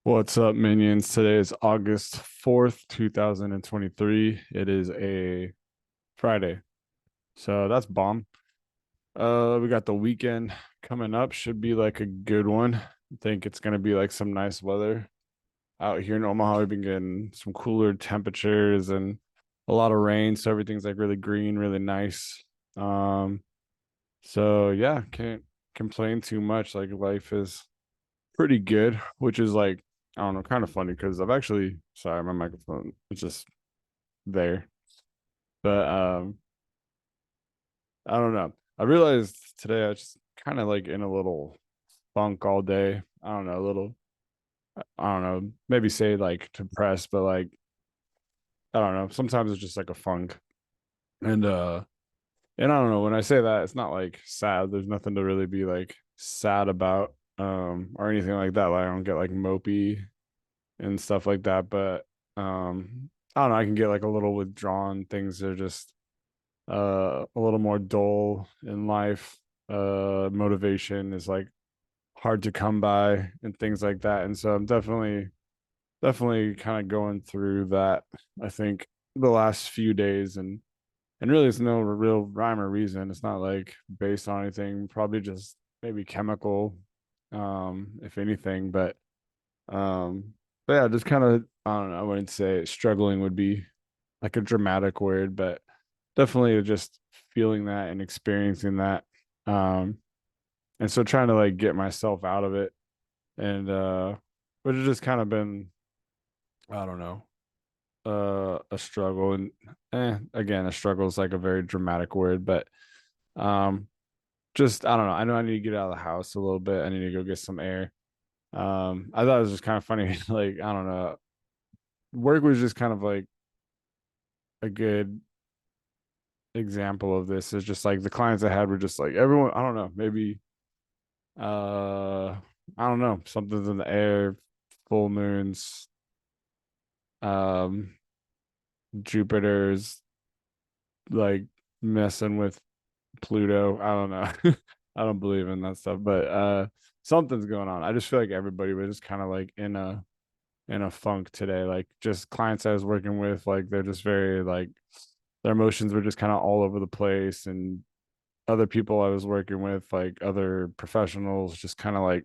What's up, minions? Today is August 4th, 2023. It is a Friday. So that's bomb. We got the weekend coming up. Should be like a good one. I think it's gonna be like some nice weather out here in Omaha. We've been getting some cooler temperatures and a lot of rain, so everything's like really green, really nice. Um, so yeah, can't complain too much. Like life is pretty good, which is like, I don't know, kind of funny because I've actually, sorry, my microphone is just there. But I don't know. I realized today I was just kind of like in a little funk all day. I don't know, a little, I don't know, maybe say like depressed, but like, I don't know. Sometimes it's just like a funk. And and I don't know, when I say that, it's not like sad. There's nothing to really be like sad about or anything like that. Like I don't get like mopey and stuff like that. But I don't know, I can get like a little withdrawn. Things are just a little more dull in life. Motivation is like hard to come by and things like that. And so I'm definitely kind of going through that, I think, the last few days. And really it's no real rhyme or reason. It's not like based on anything, probably just maybe chemical, if anything. Um, but yeah, just kind of, I don't know, I wouldn't say struggling would be like a dramatic word, but definitely just feeling that and experiencing that. Um, and so trying to like get myself out of it. And but it's just kind of been, I don't know, a struggle. And again, a struggle is like a very dramatic word, but um just I don't know. I know I need to get out of the house a little bit. I need to go get some air. I thought it was just kind of funny. Like, I don't know, work was just kind of like a good example of this. Is just like the clients I had were just like everyone, I don't know, maybe I don't know, something's in the air, full moons, um Jupiter's like messing with Pluto. I don't know. I don't believe in that stuff, but something's going on. I just feel like everybody was just kind of like in a funk today. Like just clients I was working with, like they're just very like their emotions were just kind of all over the place. And other people I was working with, like other professionals, just kind of like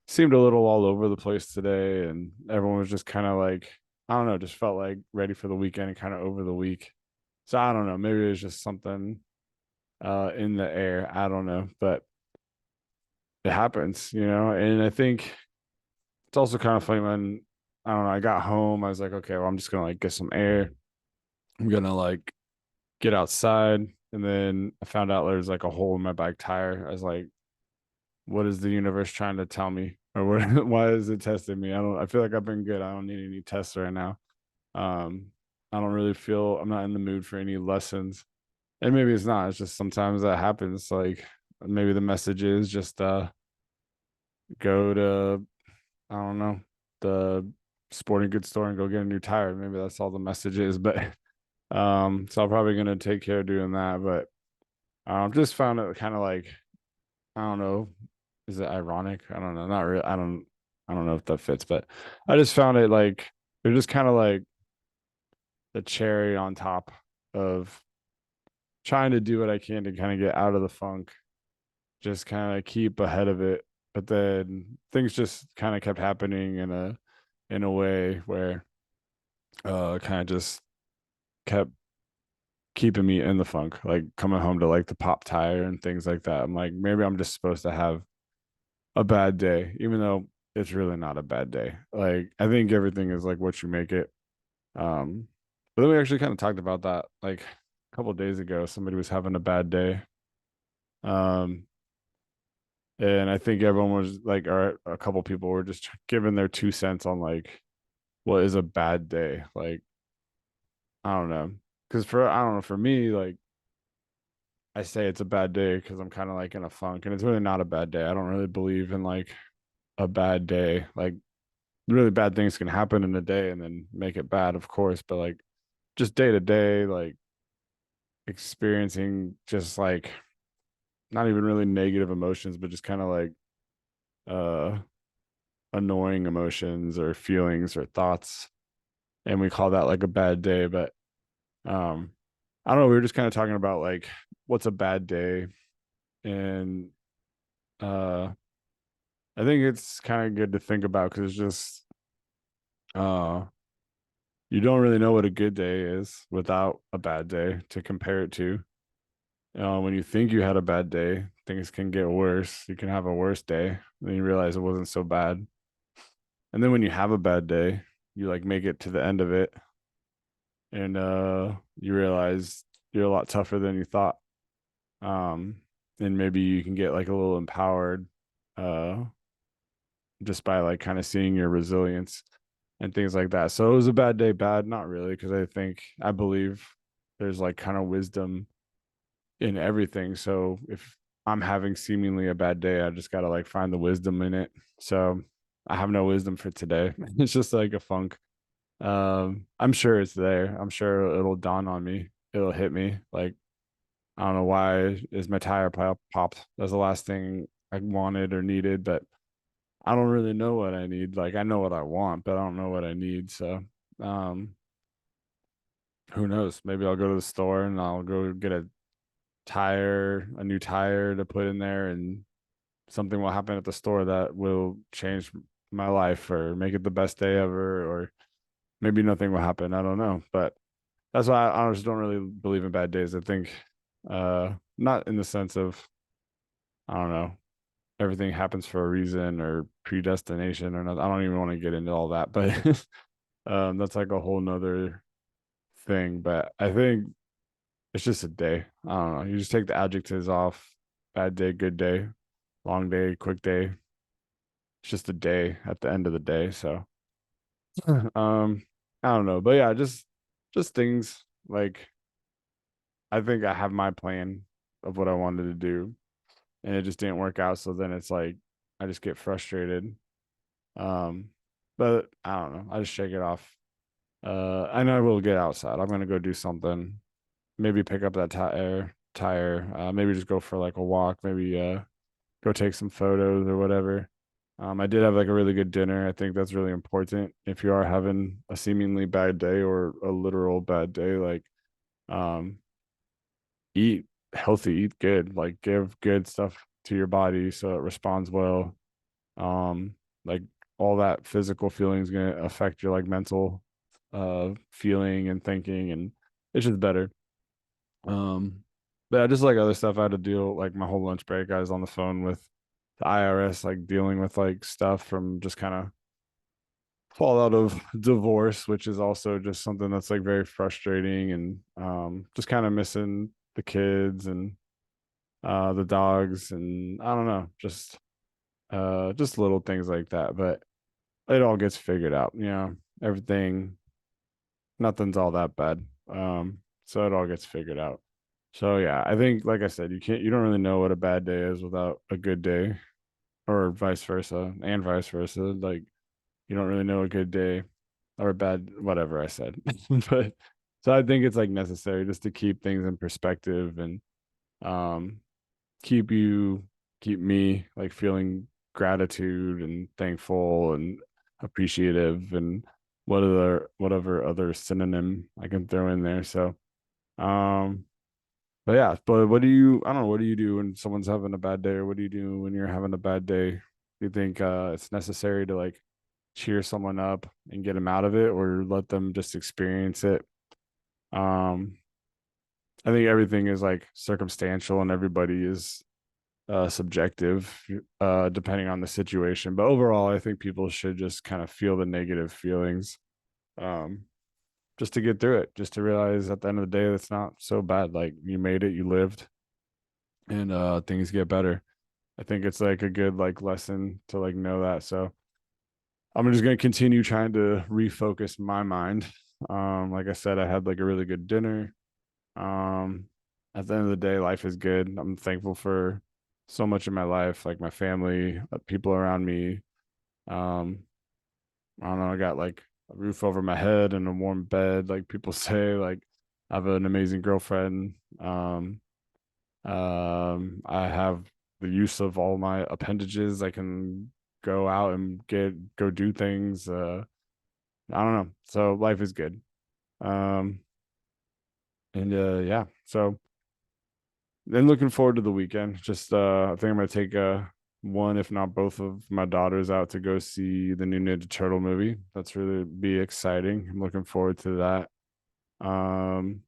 seemed a little all over the place today. And everyone was just kind of like, I don't know, just felt like ready for the weekend and kind of over the week. So I don't know, maybe it's just something in the air. I don't know, but it happens, you know. And I think it's also kind of funny when I don't know, I got home, I was like, okay, well, I'm just gonna like get some air. I'm gonna like get outside. And then I found out there's like a hole in my bike tire. I was like, what is the universe trying to tell me? Or what, why is it testing me? I feel like I've been good. I don't need any tests right now. Um, I don't really feel I'm not in the mood for any lessons. And maybe it's not. It's just sometimes that happens. Like maybe the message is just go to, I don't know, the sporting goods store and go get a new tire. Maybe that's all the message is. But so I'm probably gonna take care of doing that. But just found it kind of like, I don't know, is it ironic? I don't know. Not really. I don't know if that fits, but I just found it like they're just kind of like the cherry on top of trying to do what I can to kind of get out of the funk, just kind of keep ahead of it. But then things just kind of kept happening in a way where kind of just kept keeping me in the funk, like coming home to like the pop tire and things like that. I'm like, maybe I'm just supposed to have a bad day, even though it's really not a bad day. Like I think everything is like what you make it. Um, but then we actually kind of talked about that like a couple of days ago. Somebody was having a bad day. Um, and I think everyone was like, or a couple people were just giving their 2 cents on like what is a bad day. Like I don't know, because for I don't know, for me, like I say it's a bad day because I'm kind of like in a funk, and it's really not a bad day. I don't really believe in like a bad day. Like really bad things can happen in a day and then make it bad, of course, but like just day to day, like experiencing just like not even really negative emotions, but just kind of like uh annoying emotions or feelings or thoughts, and we call that like a bad day. But um I don't know, we were just kind of talking about like what's a bad day, and uh I think it's kind of good to think about because it's just uh you don't really know what a good day is without a bad day to compare it to. When you think you had a bad day, things can get worse. You can have a worse day, then you realize it wasn't so bad. And then when you have a bad day, you like make it to the end of it, and you realize you're a lot tougher than you thought. Um and maybe you can get like a little empowered uh just by like kind of seeing your resilience and things like that. So it was a bad day, bad, not really, because I believe there's like kind of wisdom in everything. So if I'm having seemingly a bad day, I just gotta like find the wisdom in it. So I have no wisdom for today. It's just like a funk. I'm sure it's there. I'm sure it'll dawn on me. It'll hit me. Like I don't know why is my tire popped. That's the last thing I wanted or needed, but I don't really know what I need. Like I know what I want, but I don't know what I need. So um who knows? Maybe I'll go to the store and I'll go get a new tire to put in there, and something will happen at the store that will change my life or make it the best day ever, or maybe nothing will happen. I don't know. But that's why I honestly don't really believe in bad days. I think not in the sense of, I don't know, everything happens for a reason or predestination or not. I don't even want to get into all that, but that's like a whole nother thing. But I think it's just a day. I don't know. You just take the adjectives off. Bad day, good day, long day, quick day. It's just a day at the end of the day. So I don't know. But yeah, just things like I think I have my plan of what I wanted to do, and it just didn't work out. So then it's like I just get frustrated. Um, but I don't know. I just shake it off. I know I will get outside. I'm gonna go do something. Maybe pick up that tire. Maybe just go for like a walk. Maybe go take some photos or whatever. I did have like a really good dinner. I think that's really important if you are having a seemingly bad day or a literal bad day. Like, um, eat healthy, eat good, like give good stuff to your body so it responds well. Like all that physical feeling is gonna affect your like mental feeling and thinking, and it's just better. Um, but yeah, just like other stuff I had to deal, like my whole lunch break, I was on the phone with the IRS, like dealing with like stuff from just kind of fallout of divorce, which is also just something that's like very frustrating, and just kind of missing the kids and the dogs, and I don't know, just little things like that. But it all gets figured out, everything, nothing's all that bad. So it all gets figured out. So yeah, I think like I said, you don't really know what a bad day is without a good day, or vice versa, and vice versa. Like you don't really know a good day or a bad whatever I said. But so I think it's like necessary just to keep things in perspective, and um keep you keep me like feeling gratitude and thankful and appreciative, and whatever other synonym I can throw in there. So um but yeah, but I don't know, what do you do when someone's having a bad day, or what do you do when you're having a bad day? Do you think it's necessary to like cheer someone up and get them out of it, or let them just experience it? Um I think everything is like circumstantial, and everybody is subjective depending on the situation. But overall, I think people should just kind of feel the negative feelings, um just to get through it, just to realize at the end of the day that's not so bad. Like you made it, you lived, and things get better. I think it's like a good like lesson to like know that. So I'm just gonna continue trying to refocus my mind. Like I said, I had like a really good dinner. Um, at the end of the day, life is good. I'm thankful for so much in my life, like my family, people around me. Um, I don't know, I got like a roof over my head and a warm bed, like people say. Like I have an amazing girlfriend. I have the use of all my appendages. I can go out and go do things. I don't know. So life is good. Um, and yeah. So then looking forward to the weekend. Just I think I'm gonna take one, if not both of my daughters out to go see the new Ninja Turtle movie. That's really be exciting. I'm looking forward to that. Um,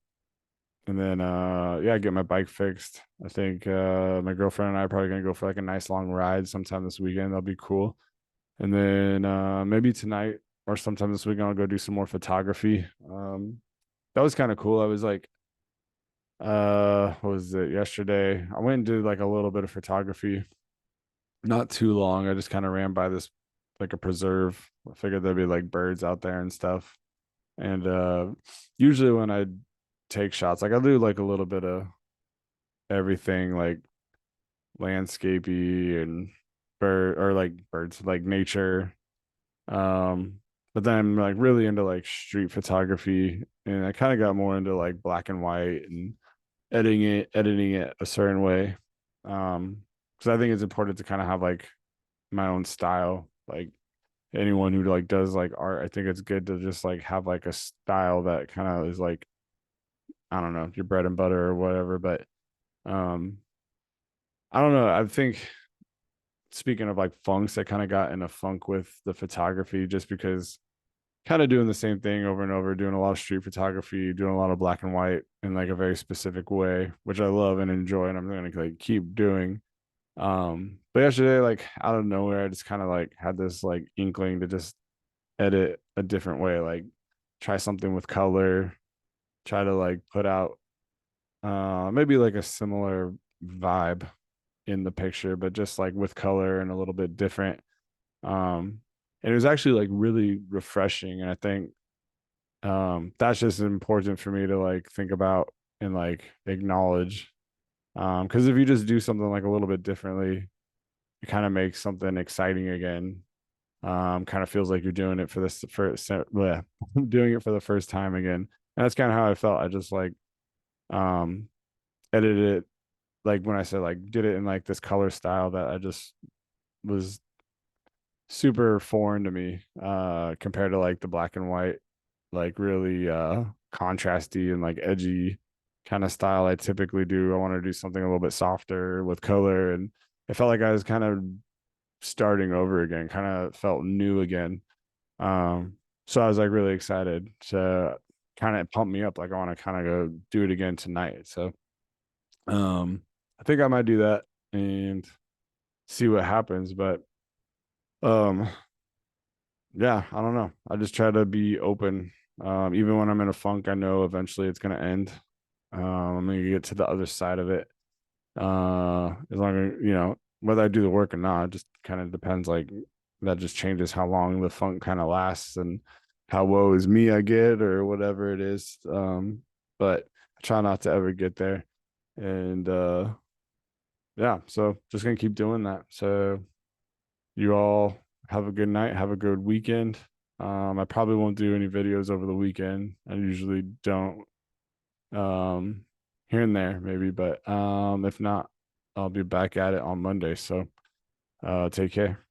and then yeah, get my bike fixed. I think my girlfriend and I are probably gonna go for like a nice long ride sometime this weekend. That'll be cool. And then maybe tonight or sometime this weekend I'll go do some more photography. That was kind of cool. I was like what was it yesterday? I went and did like a little bit of photography, not too long. I just kind of ran by this like a preserve. I figured there'd be like birds out there and stuff. And usually when I take shots, like I do like a little bit of everything, like landscapey and bird or like birds, like nature. But then I'm like really into like street photography, and I kind of got more into like black and white and editing it a certain way. Because I think it's important to kind of have like my own style. Like anyone who like does like art, I think it's good to just like have like a style that kind of is like, I don't know, your bread and butter or whatever. But um, I don't know. I think speaking of like funks, I kind of got in a funk with the photography just because kind of doing the same thing over and over, doing a lot of street photography, doing a lot of black and white in like a very specific way, which I love and enjoy, and I'm gonna like keep doing. But yesterday, like out of nowhere, I just kind of like had this like inkling to just edit a different way, like try something with color, try to like put out maybe like a similar vibe in the picture, but just like with color and a little bit different. And it was actually like really refreshing. And I think that's just important for me to like think about and like acknowledge. Because if you just do something like a little bit differently, it kind of makes something exciting again. Kind of feels like you're doing it for this first, doing it for the first time again. And that's kind of how I felt. I just like um edited it, like when I said like did it in like this color style that I just was super foreign to me compared to like the black and white, like really contrasty and like edgy kind of style I typically do. I want to do something a little bit softer with color, and it felt like I was kind of starting over again, kind of felt new again. So I was like really excited to kind of pump me up, like I want to kind of go do it again tonight. So I think I might do that and see what happens. But um yeah, I don't know. I just try to be open. Even when I'm in a funk, I know eventually it's gonna end. I'm gonna get to the other side of it. As long as whether I do the work or not, it just kind of depends. Like that just changes how long the funk kind of lasts and how woe is me I get or whatever it is. But I try not to ever get there. And yeah, so just gonna keep doing that. So you all have a good night. Have a good weekend. I probably won't do any videos over the weekend. I usually don't. Um, Here and there maybe, but if not, I'll be back at it on Monday. So take care.